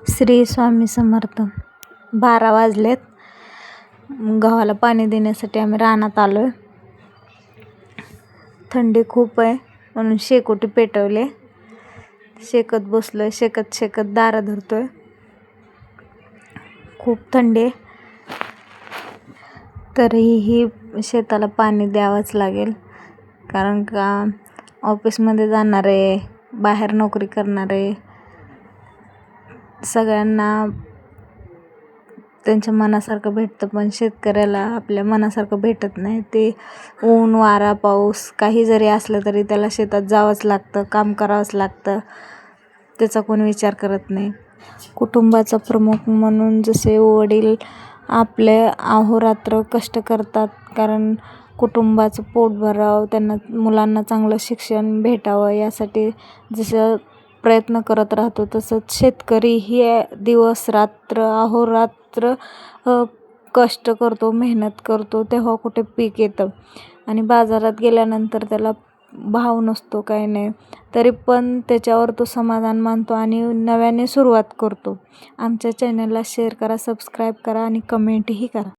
श्री स्वामी समर्थ. 12 वाजलेत. गव्हाला पाणी देण्यासाठी आम्ही रानात आलो आहे. थंडी खूप आहे म्हणून शेकोटी पेटवले. शेकत बसलो आहे. शेकत शेकत दारा धरतो आहे. खूप थंडी आहे, तरीही शेताला पाणी द्यावंच लागेल. कारण का ऑफिसमध्ये जाणारे, बाहेर नोकरी करणारे सगळ्यांना त्यांच्या मनासारखं भेटतं, पण शेतकऱ्याला आपल्या मनासारखं भेटत नाही. ते ऊन वारा पाऊस काही जरी असलं तरी त्याला शेतात जावंच लागतं, काम करावंच लागतं. त्याचा कोण विचार करत नाही. कुटुंबाचा प्रमुख म्हणून जसे वडील आपले अहोरात्र कष्ट करतात, कारण कुटुंबाचं पोट भरावं, त्यांना मुलांना चांगलं शिक्षण भेटावं यासाठी जसं प्रयत्न करत राहतो, तसंच शेतकरीही दिवस रात्र अहोरात्र कष्ट करतो, मेहनत करतो. तेव्हा कुठे पीक येतं आणि बाजारात गेल्यानंतर त्याला भाव नसतो, काही नाही, तरी पण त्याच्यावर तो समाधान मानतो आणि नव्याने सुरुवात करतो. आमच्या चॅनलला शेअर करा, सबस्क्राईब करा आणि कमेंटही करा.